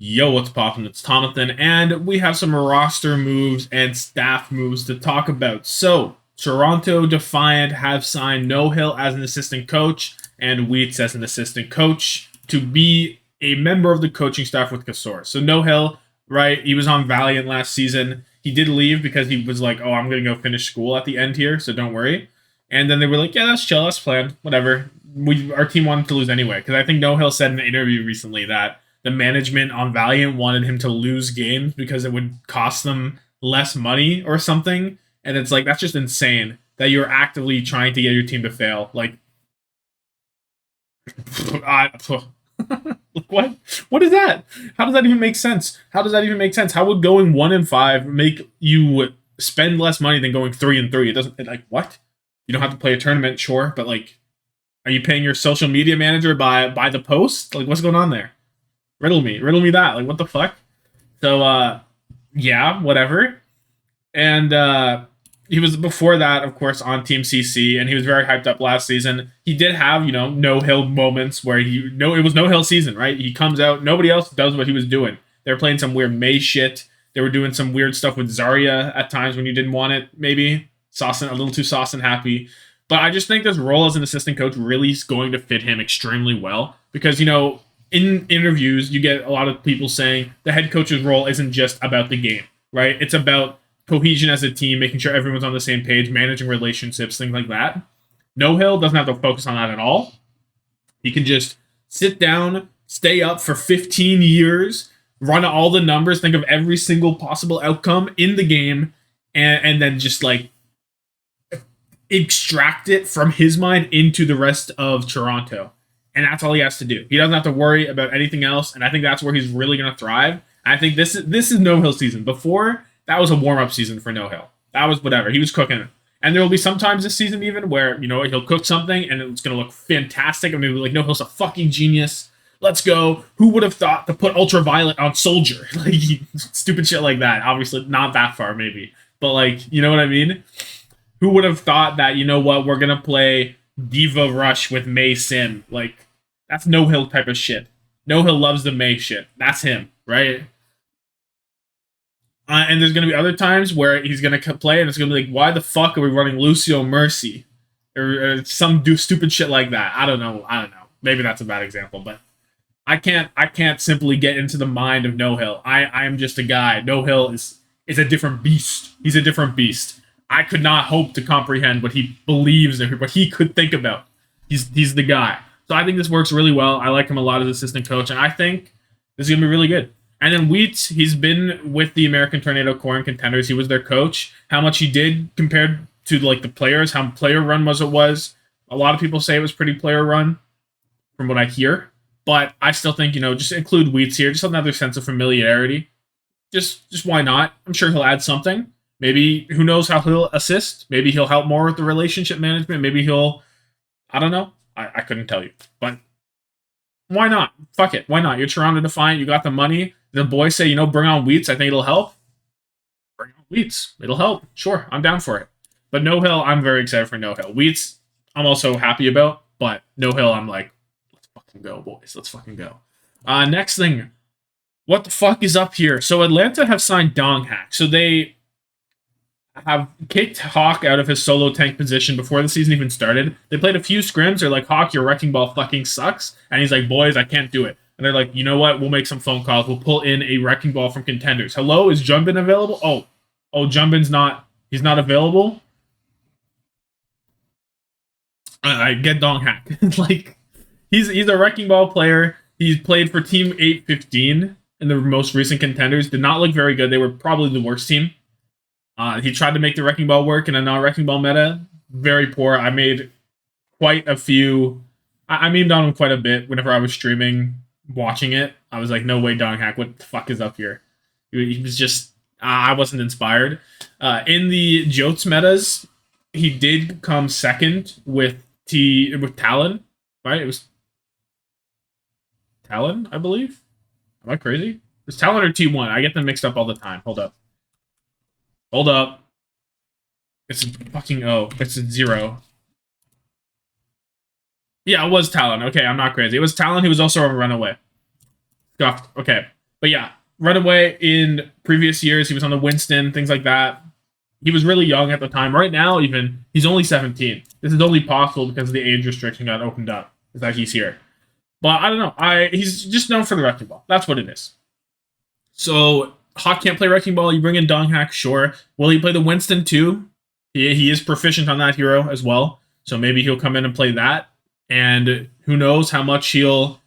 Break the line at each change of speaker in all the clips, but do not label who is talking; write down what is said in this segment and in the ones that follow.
Yo, what's poppin'? It's Tommathan, and we have some roster moves and staff moves to talk about. So, Toronto Defiant have signed No Hill as an assistant coach and Wheats as an assistant coach to be a member of the coaching staff with Kasor. So, No Hill, right, he was on Valiant last season. He did leave because he was like, oh, I'm going to go finish school at the end here, so don't worry. And then they were like, yeah, that's chill, that's planned, whatever. Our team wanted to lose anyway, because I think No Hill said in an interview recently that the management on Valiant wanted him to lose games because it would cost them less money or something. And it's like, that's just insane that you're actively trying to get your team to fail. Like, I, what? What is that? How does that even make sense? How does that even make sense? How would going 1-5 make you spend less money than going 3-3? It doesn't, like, what? You don't have to play a tournament, sure, but like, are you paying your social media manager by the post? Like, what's going on there? Riddle me that. Like, what the fuck? So, yeah, whatever. And he was before that, of course, on Team CC, and he was very hyped up last season. He did have, no hill moments where it was no hill season, right? He comes out, nobody else does what he was doing. They were playing some weird May shit. They were doing some weird stuff with Zarya at times when you didn't want it, maybe. Saucing, a little too sauce and happy. But I just think this role as an assistant coach really is going to fit him extremely well because, in interviews, you get a lot of people saying the head coach's role isn't just about the game, right? It's about cohesion as a team, making sure everyone's on the same page, managing relationships, things like that. No Hill doesn't have to focus on that at all. He can just sit down, stay up for 15 years, run all the numbers, think of every single possible outcome in the game, and then just like extract it from his mind into the rest of Toronto. And that's all he has to do. He doesn't have to worry about anything else. And I think that's where he's really going to thrive. I think this is No Hill season. Before, that was a warm-up season for No Hill. That was whatever. He was cooking it. And there will be sometimes this season even where, he'll cook something and it's going to look fantastic. I mean, like, No Hill's a fucking genius. Let's go. Who would have thought to put Ultraviolet on Soldier? Like, stupid shit like that. Obviously, not that far, maybe. But, like, you know what I mean? Who would have thought that, we're going to play Diva Rush with May Sim? Like, that's No Hill type of shit. No Hill loves the May shit. That's him, right? And there's going to be other times where he's going to play and it's going to be like, why the fuck are we running Lucio Mercy? Or some stupid shit like that. I don't know. Maybe that's a bad example, but I can't simply get into the mind of No Hill. I am just a guy. No Hill is a different beast. He's a different beast. I could not hope to comprehend what he believes or what he could think about. He's the guy. So I think this works really well. I like him a lot as assistant coach, and I think this is going to be really good. And then Wheats, he's been with the American Tornado Core and Contenders. He was their coach. How much he did compared to like the players, how player run was it was. A lot of people say it was pretty player run from what I hear. But I still think, just include Wheats here. Just another sense of familiarity. Just why not? I'm sure he'll add something. Maybe, who knows how he'll assist. Maybe he'll help more with the relationship management. Maybe I don't know. I couldn't tell you. But why not? Fuck it. Why not? You're Toronto Defiant. You got the money. The boys say, bring on Wheats. I think it'll help. Bring on Wheats. It'll help. Sure, I'm down for it. But No Hill, I'm very excited for No Hill. Wheats, I'm also happy about. But No Hill, I'm like, let's fucking go, boys. Let's fucking go. Next thing. What the fuck is up here? So Atlanta have signed Donghack. So they have kicked Hawk out of his solo tank position before the season even started. They played a few scrims. They're like, Hawk, your wrecking ball fucking sucks. And he's like, boys, I can't do it. And they're like, you know what? We'll make some phone calls. We'll pull in a wrecking ball from Contenders. Hello, is Jumpman available? Oh, Jumpman's not. He's not available. I get Donghack. Like, he's a wrecking ball player. He's played for Team 815 in the most recent Contenders. Did not look very good. They were probably the worst team. He tried to make the wrecking ball work in a non-wrecking ball meta. Very poor. I made quite a few. I memed on him quite a bit whenever I was streaming, watching it. I was like, no way, Donghack. What the fuck is up here? He was just. I wasn't inspired. In the Jotes metas, he did come second with Talon. Right? It was Talon, I believe. Am I crazy? It's Talon or T1. I get them mixed up all the time. Hold up. It's fucking O. It's a 0. Yeah, it was Talon. Okay, I'm not crazy. It was Talon. He was also a runaway. Scuffed. Okay. But yeah, Runaway in previous years, he was on the Winston, things like that. He was really young at the time. Right now, even, he's only 17. This is only possible because the age restriction got opened up. Is that he's here. But I don't know. He's just known for the wrecking ball. That's what it is. So Hawk can't play wrecking ball. You bring in Donghack, sure. Will he play the Winston too? He is proficient on that hero as well. So maybe he'll come in and play that. And who knows how much he'll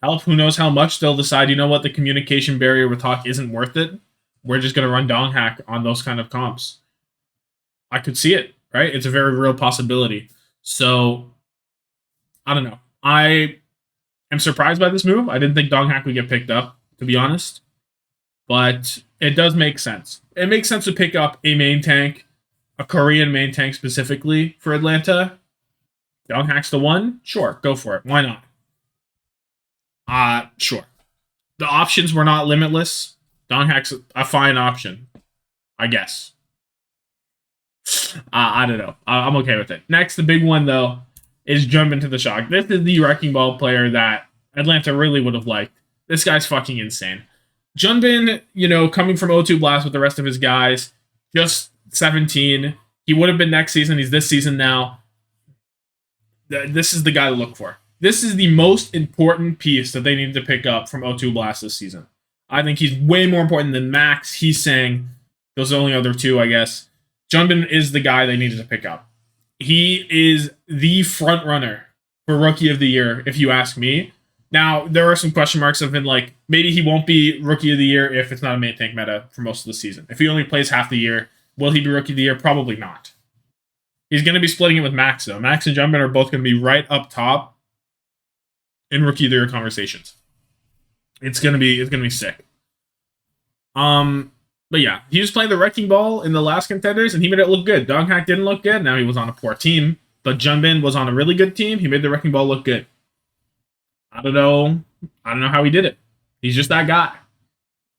help. Who knows how much they'll decide, you know what, the communication barrier with Hawk isn't worth it. We're just going to run Donghack on those kind of comps. I could see it, right? It's a very real possibility. So, I don't know. I am surprised by this move. I didn't think Donghack would get picked up, to be honest. But it does make sense. It makes sense to pick up a main tank, a Korean main tank specifically for Atlanta. Donghack's the one? Sure, go for it. Why not? Sure. The options were not limitless. Donghack's a fine option, I guess. I don't know. I'm okay with it. Next, the big one, though, is Jumpman to the Shock. This is the wrecking ball player that Atlanta really would have liked. This guy's fucking insane. Jumpman, coming from O2 Blast with the rest of his guys, just 17. He would have been next season. He's this season now. This is the guy to look for. This is the most important piece that they need to pick up from O2 Blast this season. I think he's way more important than Max. He's saying those are the only other two, I guess. Jumpman is the guy they needed to pick up. He is the front runner for Rookie of the Year, if you ask me. Now, there are some question marks of been like, maybe he won't be Rookie of the Year if it's not a main tank meta for most of the season. If he only plays half the year, will he be Rookie of the Year? Probably not. He's going to be splitting it with Max, though. Max and Jumpman are both going to be right up top in Rookie of the Year conversations. It's gonna be sick. But yeah, he was playing the wrecking ball in the last contenders, and he made it look good. Donghack didn't look good. Now he was on a poor team, but Jumpman was on a really good team. He made the wrecking ball look good. I don't know how he did it. He's just that guy.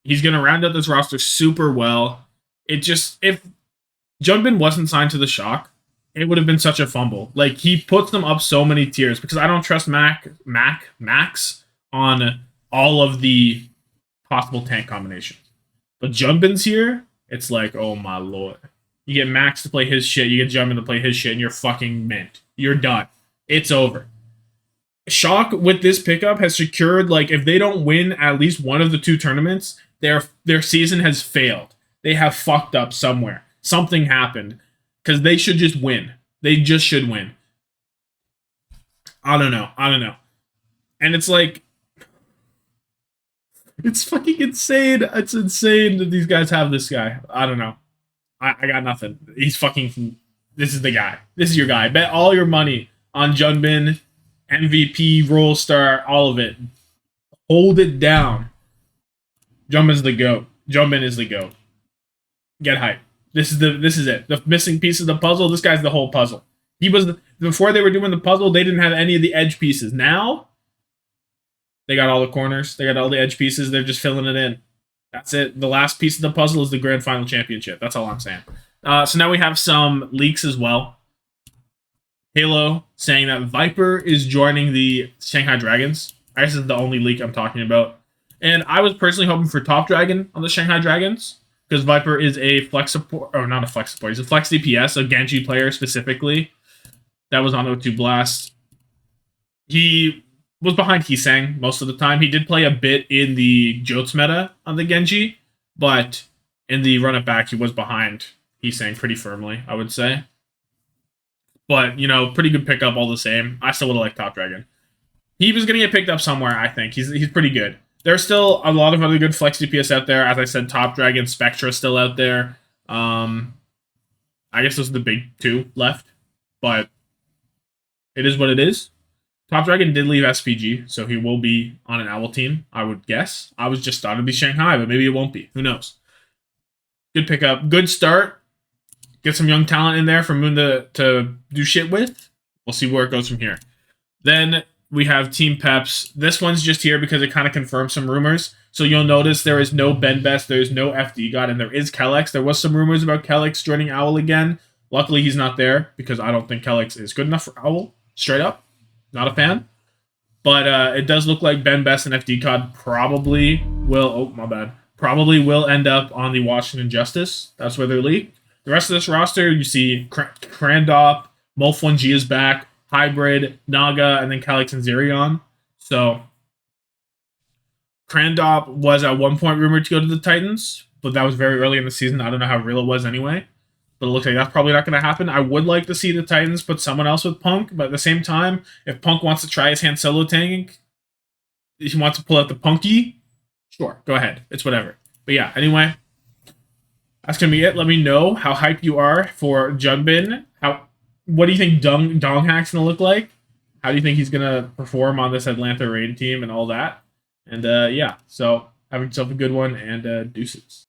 He's gonna round out this roster super well. If Jumpman wasn't signed to the Shock, it would have been such a fumble. Like, he puts them up so many tiers because I don't trust Max on all of the possible tank combinations. But Jumpman's here, it's like, oh my lord. You get Max to play his shit, you get Jumpman to play his shit, and you're fucking mint. You're done. It's over. Shock with this pickup has secured, like, if they don't win at least one of the two tournaments, their season has failed. They have fucked up somewhere. Something happened. Because they should just win. They just should win. I don't know. And it's like, it's fucking insane. It's insane that these guys have this guy. I don't know. I got nothing. He's fucking, this is the guy. This is your guy. Bet all your money on Jumpman, MVP, Roll Star, all of it. Hold it down. Jumpman's the GOAT. Jumpman is the GOAT. Get hype. This is it. The missing piece of the puzzle. This guy's the whole puzzle. Before they were doing the puzzle, they didn't have any of the edge pieces. Now, they got all the corners. They got all the edge pieces. They're just filling it in. That's it. The last piece of the puzzle is the grand final championship. That's all I'm saying. So now we have some leaks as well. Halo saying that Viper is joining the Shanghai Dragons. I guess this is the only leak I'm talking about. And I was personally hoping for Top Dragon on the Shanghai Dragons, because Viper is a flex support, or not a flex support, he's a flex DPS, a Genji player specifically, that was on O2 Blast. He was behind Hisang most of the time. He did play a bit in the Jotes meta on the Genji, but in the run it back, he was behind Hisang pretty firmly, I would say. But, pretty good pickup all the same. I still would have liked Top Dragon. He was going to get picked up somewhere, I think. He's pretty good. There's still a lot of other good flex DPS out there. As I said, Top Dragon, Spectra still out there. I guess those are the big two left. But it is what it is. Top Dragon did leave SPG, so he will be on an Owl team, I would guess. I was just thought it'd be Shanghai, but maybe it won't be. Who knows? Good pickup. Good start. Get some young talent in there for Moon to do shit with. We'll see where it goes from here. Then we have Team Peps. This one's just here because it kind of confirms some rumors. So you'll notice there is no Ben Best, there's no FD God, and there is Kellex. There was some rumors about Kellex joining Owl again. Luckily, he's not there because I don't think Kellex is good enough for Owl. Straight up. Not a fan. But it does look like Ben Best and FD Cod probably will. Oh, my bad. Probably will end up on the Washington Justice. That's where they're leaked. The rest of this roster, you see Crandop, Molf1G is back, Hybrid, Naga, and then Calyx and Zerion. So Crandop was at one point rumored to go to the Titans, but that was very early in the season. I don't know how real it was anyway. But it looks like that's probably not going to happen. I would like to see the Titans put someone else with Punk, but at the same time, if Punk wants to try his hand solo tank, if he wants to pull out the Punky, sure, go ahead. It's whatever. But yeah, anyway, that's going to be it. Let me know how hyped you are for Jumpman. What do you think Dong Hack's going to look like? How do you think he's going to perform on this Atlanta Raid team and all that? And yeah, so have yourself a good one, and deuces.